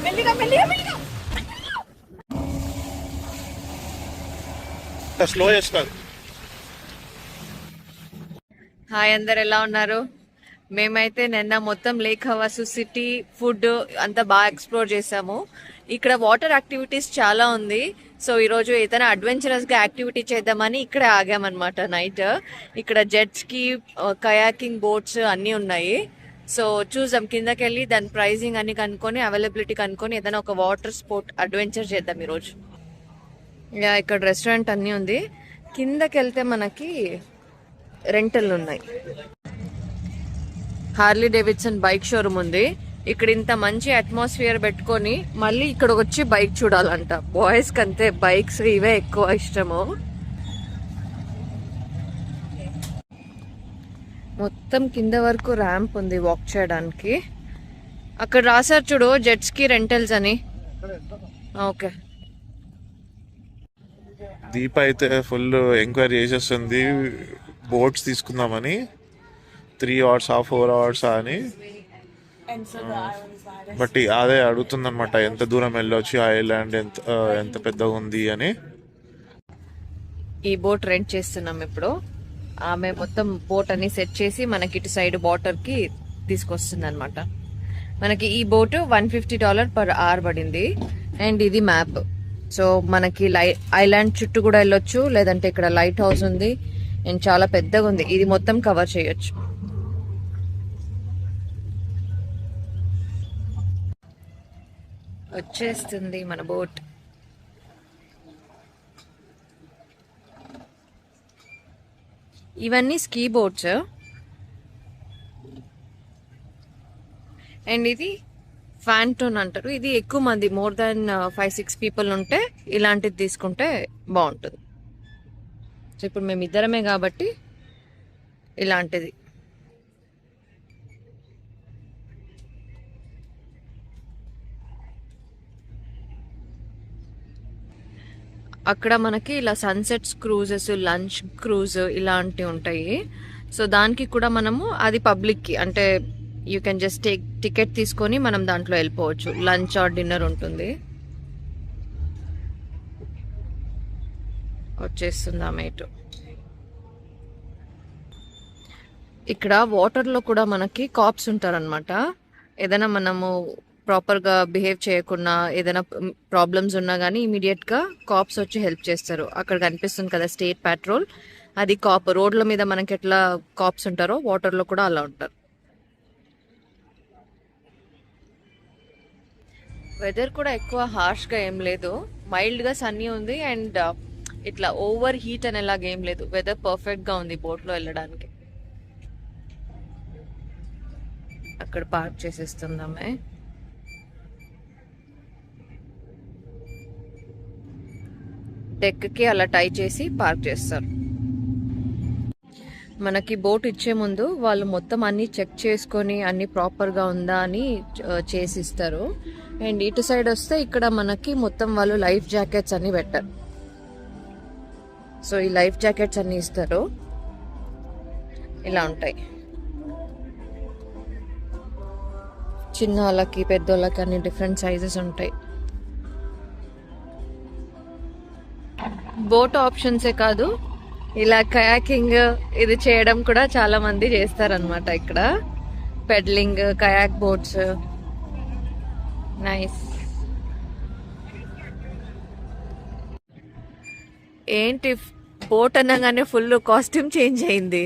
మెల్లిగా మెల్లిగా మెల్లిగా స్లో చేస్తారు. హాయ్, అందరు ఎలా ఉన్నారు? మేమైతే నిన్న మొత్తం లేక్ హవాసు సిటీ ఫుడ్ అంతా బాగా ఎక్స్ప్లోర్ చేసాము. ఇక్కడ వాటర్ యాక్టివిటీస్ చాలా ఉంది. సో ఈరోజు ఏదైనా అడ్వెంచరస్ గా యాక్టివిటీ చేద్దామని ఇక్కడే ఆగామన్నమాట నైట్. ఇక్కడ జెట్స్ కి కయాకింగ్ బోట్స్ అన్నీ ఉన్నాయి. సో చూద్దాం కిందకి వెళ్ళి దాని ప్రైజింగ్ అన్ని కనుక్కొని అవైలబిలిటీ కనుక్కొని ఏదైనా ఒక వాటర్ స్పోర్ట్ అడ్వెంచర్ చేద్దాం ఈరోజు. ఇక్కడ రెస్టారెంట్ అన్నీ ఉంది. కిందకి వెళ్తే మనకి రెంటల్ ఉన్నాయి. హార్లీ డేవిడ్సన్ బైక్ షోరూమ్ ఉంది. ఇక్కడ ఇంత మంచి అట్మాస్ఫియర్ పెట్టుకొని మళ్ళీ ఇక్కడ వచ్చి బైక్ చూడాలంట. బాయ్స్ కంతే బైక్స్ ఇవే ఎక్కువ ఇష్టము. మొత్తం కింద వరకు ర్యాంప్ ఉంది వాక్ చేయడానికి. అక్కడ రాసారు చూడు జెట్స్ కి రెంటల్స్ అని. ఓకే, దీప అయితే ఫుల్ ఎంక్వైరీ చేసేస్తుంది బోట్స్ తీసుకుందామని. 3 hours 4 hours అని. బట్ అదే అడుగుతుంది అనమాట, ఎంత దూరం వెళ్ళొచ్చు, ఆ ఐలాండ్ ఎంత పెద్దగా ఉంది అని. ఈ బోట్ రెంట్ చేస్తున్నాం ఇప్పుడు. ఆమె మొత్తం బోట్ అని సెట్ చేసి మనకి ఇటు సైడ్ వాటర్ కి తీసుకొస్తుంది అనమాట. మనకి ఈ బోట్ $150 per hour పడింది. అండ్ ఇది మ్యాప్. సో మనకి ఐలాండ్ చుట్టూ కూడా వెళ్ళొచ్చు, లేదంటే ఇక్కడ లైట్ హౌస్ ఉంది అండ్ చాలా పెద్దగా ఉంది. ఇది మొత్తం కవర్ చేయొచ్చు. వచ్చేస్తుంది మన బోట్. ఇవన్నీ స్కీ బోట్స్. అండ్ ఇది ఫ్యాంటోన్ అంటారు. ఇది ఎక్కువ మంది, మోర్ దాన్ 5-6 people ఉంటే ఇలాంటిది తీసుకుంటే బాగుంటుంది. సో ఇప్పుడు మేము ఇద్దరమే కాబట్టి ఇలాంటిది. అక్కడ మనకి ఇలా సన్సెట్స్ క్రూజెస్, లంచ్ క్రూజ్ ఇలాంటివి ఉంటాయి. సో దానికి కూడా మనము అది పబ్లిక్కి, అంటే you can just take ticket తీసుకొని మనం దాంట్లో వెళ్ళిపోవచ్చు. లంచ్ ఆర్ డిన్నర్ ఉంటుంది. వచ్చేస్తుంది ఆమె ఇటు. ఇక్కడ వాటర్లో కూడా మనకి కాప్స్ ఉంటారనమాట. ఏదైనా మనము ప్రాపర్గా బిహేవ్ చేయకుండా ఏదైనా ప్రాబ్లమ్స్ ఉన్నా కానీ ఇమీడియట్గా కాప్స్ వచ్చి హెల్ప్ చేస్తారు. అక్కడ కనిపిస్తుంది కదా స్టేట్ పెట్రోల్, అది కాప్. రోడ్ల మీద మనకి ఎట్లా కాప్స్ ఉంటారో వాటర్లో కూడా అలా ఉంటారు. వెదర్ కూడా ఎక్కువ హార్ష్గా ఏం లేదు, మైల్డ్గా సన్నీ ఉంది. అండ్ ఇట్లా ఓవర్ హీట్ అనేలాగా ఏం లేదు. వెదర్ పర్ఫెక్ట్గా ఉంది బోట్లో వెళ్ళడానికి. అక్కడ పార్క్ చేసేస్తుందామే. డెక్కి అలా టై చేసి పార్క్ చేస్తారు. మనకి బోట్ ఇచ్చే ముందు వాళ్ళు మొత్తం అన్ని చెక్ చేసుకొని అన్ని ప్రాపర్గా ఉందా అని చేసి ఇస్తారు. అండ్ ఇటు సైడ్ వస్తే ఇక్కడ మనకి మొత్తం వాళ్ళు లైఫ్ జాకెట్స్ అన్ని పెట్టారు. సో ఈ లైఫ్ జాకెట్స్ అన్ని ఇస్తారు. ఇలా ఉంటాయి. చిన్న వాళ్ళకి పెద్దోళ్ళకి అన్ని డిఫరెంట్ సైజెస్ ఉంటాయి. బోట్ ఆప్షన్సే కాదు, ఇలా కయాకింగ్ ఇది చేయడం కూడా చాలా మంది చేస్తారనమాట. ఇక్కడ పెడ్లింగ్, కయాక్ బోట్స్. నైస్. ఏంటి బోట్ అనగానే ఫుల్ కాస్ట్యూమ్ చేంజ్ అయింది.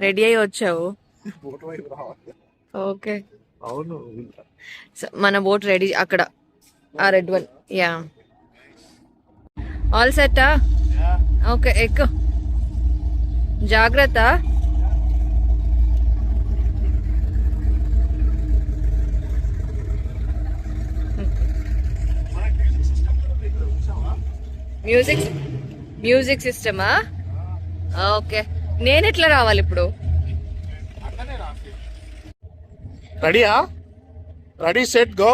రెడీ అయ్యి వచ్చావు. ఓకే, అవును. మన బోట్ రెడీ అక్కడ, ఆ రెడ్ వన్. యా, ఆల్ సెట్టా? ఓకే, ఎక్కు. జాగ్రత్త. మ్యూజిక్ సిస్టమా? ఓకే, నేను ఎట్లా రావాలి ఇప్పుడు? రెడీయా? Ready set go.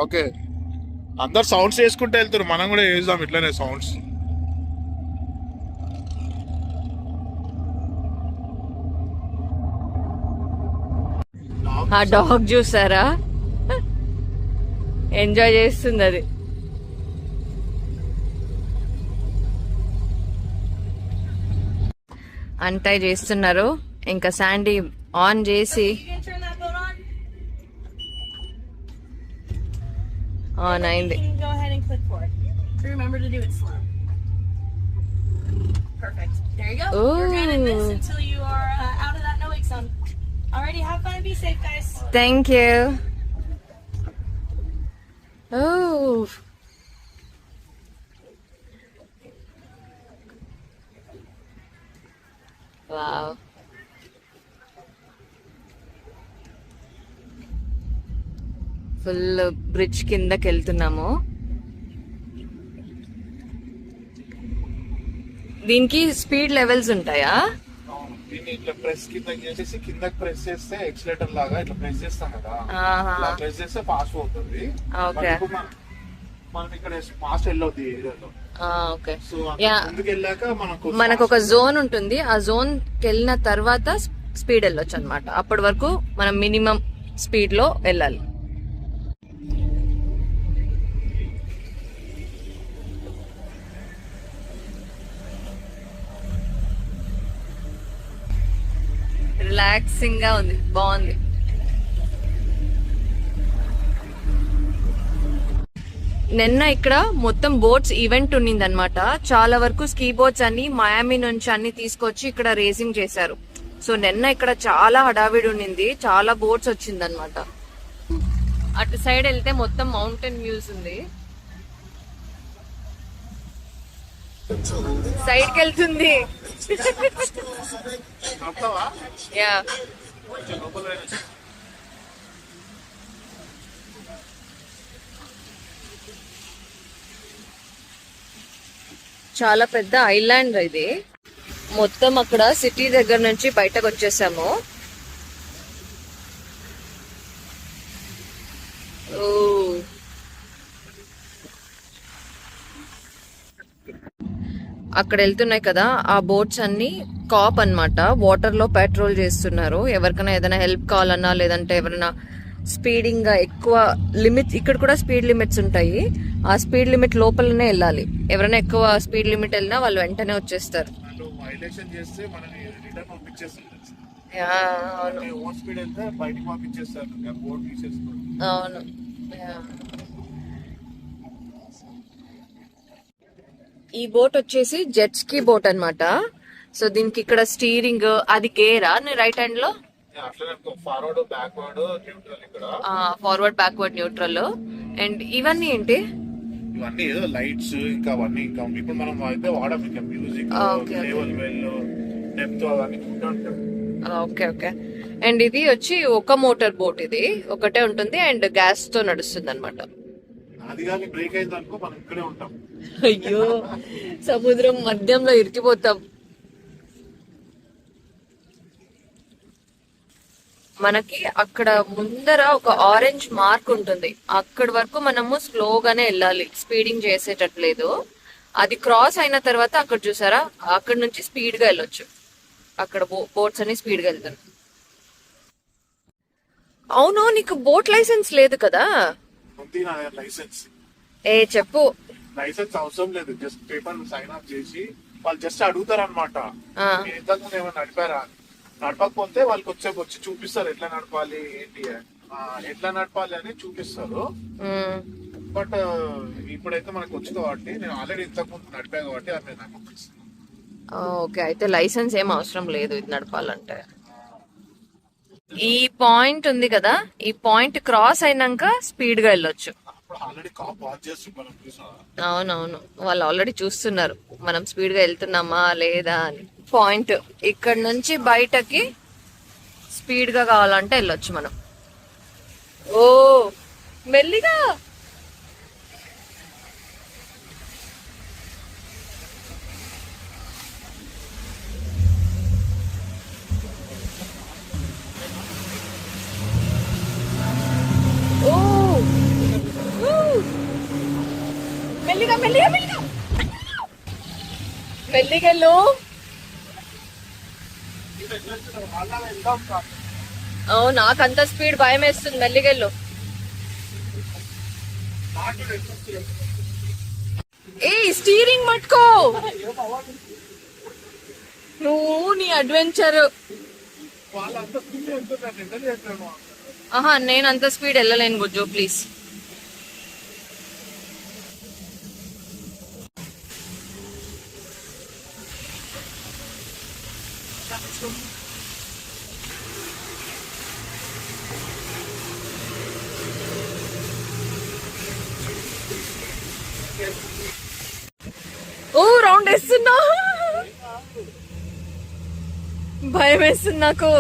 ఓకే, అందరు సౌండ్స్ వేసుకుంటూ వెళ్తారు, మనం కూడా వేద్దాం ఇట్లనే సౌండ్స్. ఆ డాగ్ చూసారా? ఎంజాయ్ చేస్తుంది అది. అంటై చేస్తున్నారు. ఇంకా శాండీ ఆన్ చేసి ఆన్ అయింది. Go ahead and click forward. Remember to do it slow. Perfect. There you go. You're good at this until you are out of that no wake zone. Alrighty, have fun and be safe, guys. Thank you. Oh wow. Full bridge కిందకి వెళ్తున్నాము. దీనికి speed levels ఉంటాయా? దీన్ని ఇట్లా press కింద చేసేసి కిందకి press చేస్తే ఎక్సిలేటర్ లాగా ఇట్లా ప్రెస్ చేస్తాం కదా, అలా ప్రెస్ చేస్తే ఫాస్ట్ అవుతుంది. ఓకే, మనం ఇక్కడ ఫాస్ట్ వెళ్ళొద్ది ఏరియాలో. ఓకే. సో ముందుకు వెళ్ళాక మనకు ఒక జోన్ ఉంటుంది. ఆ జోన్ వెళ్ళిన తర్వాత స్పీడ్ వెళ్ళొచ్చు అనమాట. అప్పటి వరకు మనం మినిమం స్పీడ్ లో వెళ్ళాలి. రిలాక్సింగ్ గా ఉంది, బాగుంది. నిన్న ఇక్కడ మొత్తం బోట్స్ ఈవెంట్ ఉన్నింది అనమాట. చాలా వరకు స్కీ బోట్స్ అన్ని మయామి నుంచి అన్ని తీసుకొచ్చి ఇక్కడ రేసింగ్ చేశారు. సో నిన్న ఇక్కడ చాలా హడావిడి ఉన్నింది, చాలా బోట్స్ వచ్చింది అనమాట. అటు సైడ్ వెళ్తే మొత్తం మౌంటైన్ వ్యూస్ ఉంది. సైడ్ కి వెళ్తుంది. యా, చాలా పెద్ద ఐలాండ్ ఇది. మొత్తం అక్కడ సిటీ దగ్గర నుంచి బయటకు వచ్చేసాము. అక్కడ వెళ్తున్నాయి కదా ఆ బోట్స్ అన్ని కాప్ అన్నమాట. వాటర్ లో పెట్రోల్ చేస్తున్నారు. ఎవరికైనా ఏదైనా హెల్ప్ కావాలన్నా, లేదంటే ఎవరైనా స్పీడింగ్ గా ఎక్కువ లిమిట్, ఇక్కడ కూడా స్పీడ్ లిమిట్స్ ఉంటాయి. ఆ స్పీడ్ లిమిట్ లోపలనే వెళ్ళాలి. ఎవరైనా ఎక్కువ స్పీడ్ లిమిట్ వెళ్ళినా వాళ్ళు వెంటనే వచ్చేస్తారు. అవును. ఈ బోట్ వచ్చేసి జెట్ స్కీ బోట్ అన్నమాట. సో దీనికి ఇక్కడ స్టీరింగ్, అది గేరా రైట్ హ్యాండ్ లో, ఫార్వర్డ్ బ్యాక్వర్డ్ న్యూట్రల్. అండ్ ఇవన్నీ ఏంటి? ఇవన్నీ ఏదో లైట్స్, ఇంకా అవన్నీ ఇంకా ఇప్పుడు మనం అయితే వాడము. ఇంకా మ్యూజిక్ లెవెల్ డెప్త్ అవన్నీ ఉంటాయి. Okay okay. అండ్ ఇది వచ్చి ఒక మోటార్ బోట్, ఇది ఒకటే ఉంటుంది అండ్ గ్యాస్ తో నడుస్తుంది అనమాట. అది కానీ బ్రేక్ అయింది అనుకో మనం ఇక్కడే ఉంటాం. అయ్యో, సముద్రం మధ్యంలో ఇరికిపోతాం. మనకి అక్కడ ముందర ఒక ఆరెంజ్ మార్క్ ఉంటుంది. అక్కడి వరకు మనము స్లోగానే వెళ్ళాలి, స్పీడింగ్ చేసేటట్లేదు. అది క్రాస్ అయిన తర్వాత అక్కడ చూసారా, అక్కడ నుంచి స్పీడ్ గా వెళ్ళొచ్చు. అక్కడ బోట్స్ అన్ని స్పీడ్ గా వెళ్తాను. అవును, నీకు బోట్ లైసెన్స్ లేదు కదా? లైసెన్స్ చెప్పు. లైసెన్స్ అవసరం లేదు, జస్ట్ పేపర్ సైన్ అప్ చేసి వాళ్ళు జస్ట్ అడుగుతారు అనమాట, ఇంతకు ఏమైనా నడిపారా. నడపకపోతే వాళ్ళకి వచ్చి చూపిస్తారు ఎట్లా నడపాలి ఏంటి, ఎట్లా నడపాలి అని చూపిస్తారు. బట్ ఇప్పుడైతే మనకు వచ్చు కాబట్టి, నేను ఆల్రెడీ ఇంతకు ముందు నడిపా కాబట్టి అది నాకు ఓకే. అయితే లైసెన్స్ ఏం అవసరం లేదు ఇది నడపాలంటే. ఈ పాయింట్ ఉంది కదా, ఈ పాయింట్ క్రాస్ అయినాక స్పీడ్ గా వెళ్ళొచ్చు. అవునవును, వాళ్ళు ఆల్రెడీ చూస్తున్నారు మనం స్పీడ్ గా వెళ్తున్నామా లేదా అని. పాయింట్ ఇక్కడ నుంచి బయటకి స్పీడ్ గా కావాలంటే వెళ్ళొచ్చు మనం. ఓ మెల్లిగా. మెల్లిగా మెల్లిగా మెల్లిగా మెల్లిగెళ్ళు. నాకంత స్పీడ్ భయం వేస్తుంది. మెల్లిగెళ్ళు. ఏ స్టీరింగ్ పట్టుకో నువ్వు నీ అడ్వెంచర్. వాళ్ళంతా స్పీడ్ వెళ్తున్నారు, ఎంత చేస్తాను. ఆహా నేను అంత స్పీడ్ వెళ్ళలేను గుజ్జు ప్లీజ్. ఓ రౌండ్ వేస్తున్నా, భయం వేస్తుంది నాకు.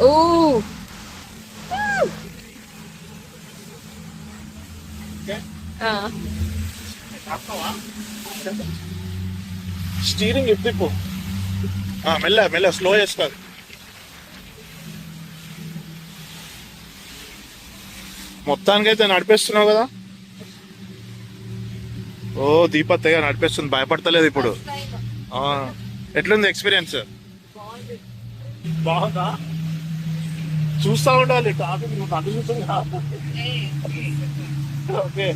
ఓ స్టీరింగ్ ఎప్పుడు మెల్ల మెల్ల స్లో చేస్తారు. మొత్తానికైతే నడిపిస్తున్నావు కదా. ఓ దీపత్తగా నడిపిస్తుంది, భయపడతలేదు ఇప్పుడు. ఎట్లుంది ఎక్స్పీరియన్స్? బాగుందా? చూస్తా ఉండాలి ట్రాఫిక్, నువ్వు కనిపిస్తుందా? ఓకే.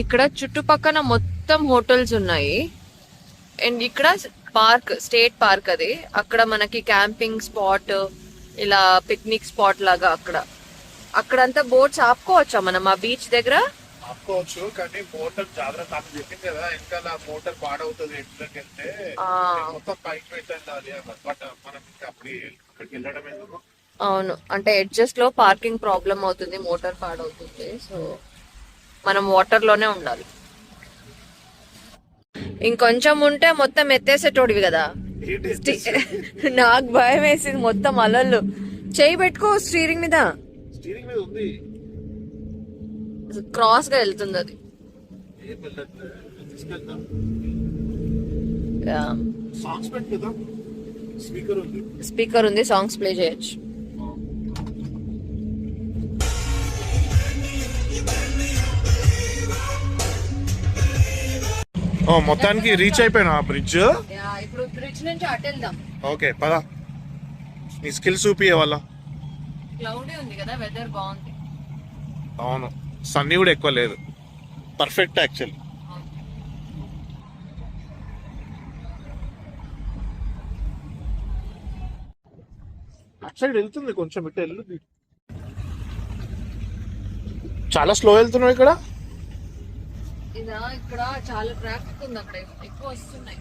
ఇక్కడ చుట్టుపక్కల మొత్తం హోటల్స్ ఉన్నాయి. అండ్ ఇక్కడ పార్క్, స్టేట్ పార్క్ అది. అక్కడ మనకి క్యాంపింగ్ స్పాట్, ఇలా పిక్నిక్ స్పాట్ లాగా అక్కడంతా బోట్స్ ఆపుకోవచ్చా మనం ఆ బీచ్ దగ్గర? ఆపుకోవచ్చు, కానీ మోటార్ జాగ్రత్త. ఆమె చెప్పింది కదా, ఇంకా మోటార్ పాడవుతుంది ఇంట్లోకి వెళ్తే, మొత్తం పైకి పెట్టాలి. బట్ మనం ఇంకా అక్కడికి వెళ్ళడం ఎందుకు? అవును, అంటే అడ్జస్ట్ లో పార్కింగ్ ప్రాబ్లం అవుతుంది, మోటార్ పాడవుతుంది. సో మనం వాటర్ లోనే ఉండాలి. ఇంకొంచెం ఉంటే మొత్తం ఎత్తేసేటోడివి కదా. నాకు భయం వేసింది, మొత్తం అలలు. చేయి పెట్టుకో స్టీరింగ్ మీద. స్టీరింగ్ మీద ఉంది, క్రాస్ గా వెళ్తుంది అది. సాంగ్స్ పెట్టు కదా, స్పీకర్ ఉంది. స్పీకర్ ఉంది, సాంగ్స్ ప్లే చేయొచ్చు. మొత్తానికి రీచ్ అయిపోయినా ఆ బ్రిడ్జ్. ఇప్పుడు బ్రిడ్జ్ నుంచి అటు వెళ్దాం. ఓకే పద, నీ స్కిల్ చూపియే వాళ్ళ. క్లౌడీ ఉంది కదా, వెదర్ బాగుంది. అవును, సన్నీ కూడా ఎక్కువ లేదు, పర్ఫెక్ట్ యాక్చువల్. అటు సైడ్ వెళ్తుంది కొంచెం, ఇటు వెళ్తుంది. చాలా స్లో వెళ్తున్నావు ఇక్కడ. ఇదా ఇక్కడ చాలా ట్రాఫిక్ ఉంది, అక్కడ ఎక్కువ వస్తున్నాయి.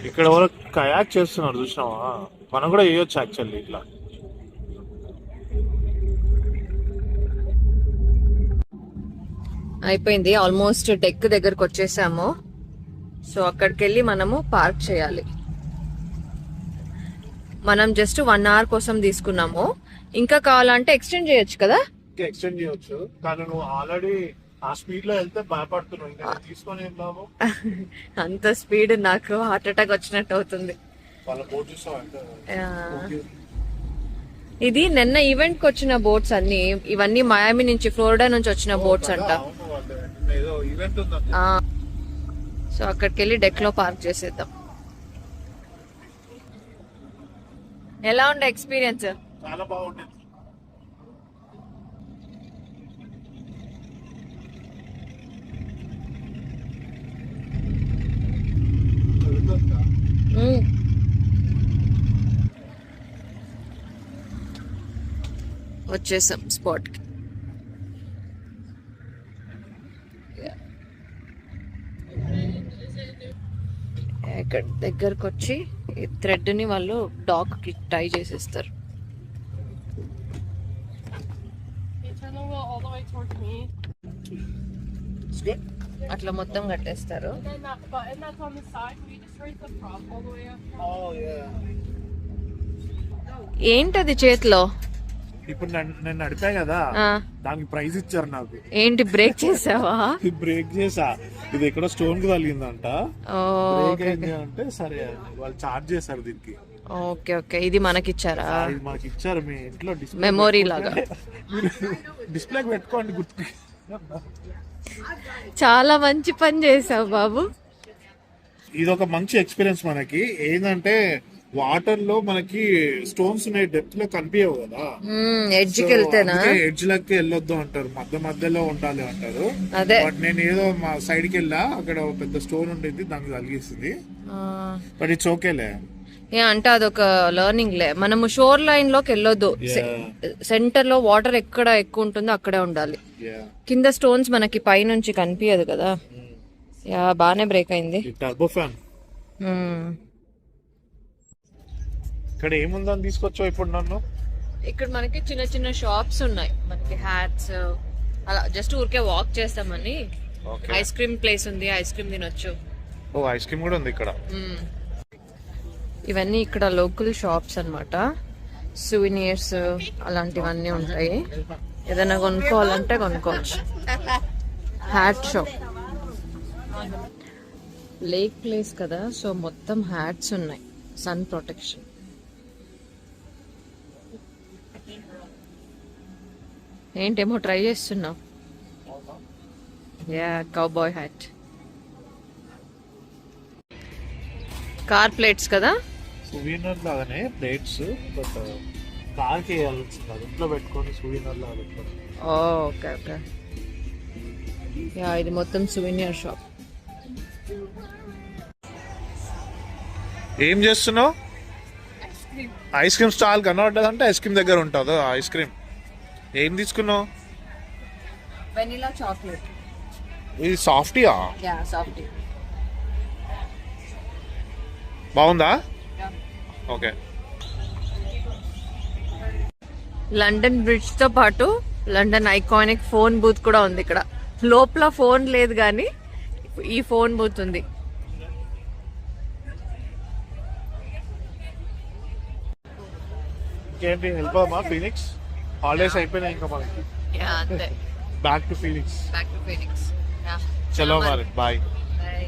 ఇక్కడ ఎవరో కయాక్ చేస్తున్నారు చూసినావా? మనం కూడా వేయొచ్చు యాక్చువల్లీ ఇట్లా. అయిపోయింది, ఆల్మోస్ట్ డెక్ దగ్గరకు వచ్చేసాము. సో అక్కడికి వెళ్ళి మనము పార్క్ చేయాలి. మనం జస్ట్ 1 hour కోసం తీసుకున్నాము, ఇంకా కావాలంటే ఎక్స్టెండ్ చేయొచ్చు కదా. ఎక్స్టెండ్ చేయొచ్చు, కానీ నువ్వు ఆల్రెడీ ఆ స్పీడ్ లో వెళ్తే భయపడుతున్నావు, ఇంకా తీసుకొని ఏం లాభం? అంత స్పీడ్ నాకు హార్ట్ అటాక్ వచ్చినట్టు అవుతుంది. వాళ్ళ బోట్ చూస్తావు. ఇది నిన్న ఈవెంట్ కి వచ్చిన బోట్స్ అన్ని, ఇవన్నీ మయామి నుంచి, ఫ్లోరిడా నుంచి వచ్చిన బోట్స్ అంట. సో అక్కడికి వెళ్ళి డెక్ లో పార్క్ చేసేద్దాం. ఎలా ఉండే ఎక్స్పీరియన్స్? చాలా బాగుంటుంది. వచ్చేసాం స్పాట్ కి. ఇక్కడ దగ్గరకు వచ్చి ఈ థ్రెడ్ ని వాళ్ళు డాగ్ కి టై చేసేస్తారు. అట్లా మొత్తం కట్టేస్తారు. ఏంటది చేతిలో? ఇప్పుడు నేను నడిపా కదా, దానికి ప్రైజ్ ఇచ్చారు నాకు. ఏంటి, బ్రేక్ చేసావా? బ్రేక్ చేసా, ఇది ఎక్కడ స్టోన్ కి తగిలిందంట. బ్రేక్ అయింది అంటే సరే వాళ్ళు చార్జ్ చేశారు దీనికి. ఓకే ఓకే, ఇది మనకిచ్చారా? ఇది మనకి ఇచ్చారు, మీ ఇంట్లో మెమొరీ లాగా. డిస్ప్లే పెట్టుకోండి గుర్తు. చాలా మంచి పని చేసావు బాబు. ఇది ఒక మంచి ఎక్స్పీరియన్స్ మనకి. ఏంటంటే వాటర్ లో మనకి స్టోన్స్ ఉన్నాయి, డెప్త్ లో కనిపించవు కదా. ఎడ్జ్కి వెళ్తేనా? ఎడ్జ్ లకి వెళ్ళొద్దు అంటారు, మధ్యలో ఉండాలి అంటారు. అదే బట్ నేను ఏదో మా సైడ్ కి వెళ్ళా, అక్కడ ఒక పెద్ద స్టోన్ ఉండేది, దానికి తగిలిస్తుంది. బట్ ఇట్స్ ఓకేలే. అంటే అదొక లెర్నింగ్ లే. మనము షోర్ లైన్ లోకి వెళ్ళొద్దు. సెంటర్ లో వాటర్ ఎక్కడ ఎక్కువ ఉంటుందో అక్కడే ఉండాలి. కింద స్టోన్స్ మనకి పైనుంచి కనిపించదు కదా. యా బానే బ్రేక్ అయింది. టర్బో ఫ్యాన్ ఇక్కడ ఏముందని తీసుకొచ్చావు ఇప్పుడు నన్ను? ఇక్కడ మనకి చిన్న చిన్న షాప్స్ ఉన్నాయి, మనకి హ్యాట్స్ అలా జస్ట్ ఊరికే వాక్ చేస్తామని. ఐస్ క్రీమ్ ప్లేస్ ఉంది, ఐస్ క్రీమ్ తినొచ్చు. ఓ ఐస్ క్రీమ్ కూడా ఉంది ఇక్కడ. ఇవన్నీ ఇక్కడ లోకల్ షాప్స్ అన్నమాట. సువెనీర్స్ అలాంటివన్నీ ఉంటాయి. ఏదైనా కొనుక్కోవాలంటే కొనుక్కోవచ్చు. హ్యాట్ షాప్, లేక్ ప్లేస్ కదా, సో మొత్తం హ్యాట్స్ ఉన్నాయి, సన్ ప్రొటెక్షన్. ఏంటేమో ట్రై చేస్తున్నావు? Yeah cowboy hat. Car plates కదా, సువీనర్ లాగానే ప్లేట్స్, బట్ కార్ కి వేయాలి, ఇంట్లో పెట్టుకొని సువీనర్ లాగా పెట్టుకోండి. Okay okay. యా ఇది మొత్తం సువెనియర్ షాప్. ఏం చేస్తున్నావు? ఐస్ క్రీమ్ స్టాల్ కనబడ్డదంటే ఐస్ క్రీమ్ దగ్గర ఉంటుందో ఐస్ క్రీమ్. ఏం తీసుకున్నావు? Vanilla chocolate. ఇది సాఫ్టీయా? Yeah softy. బాగుందా? ఓకే. లండన్ బ్రిడ్జ్ తో పాటు లండన్ ఐకానిక్ ఫోన్ బూత్ కూడా ఉంది ఇక్కడ. లోపల ఫోన్ లేదు కానీ ఈ ఫోన్ బూత్ ఉంది. ఇంకేంటి హెల్ప్ అమ్మా? ఫీనిక్స్ హాలిడేస్ అయిపోయినాయి ఇంకా మనకి. యా అంతే. Back to Phoenix. Back to Phoenix. Yeah చలో మరి, బాయ్. బై.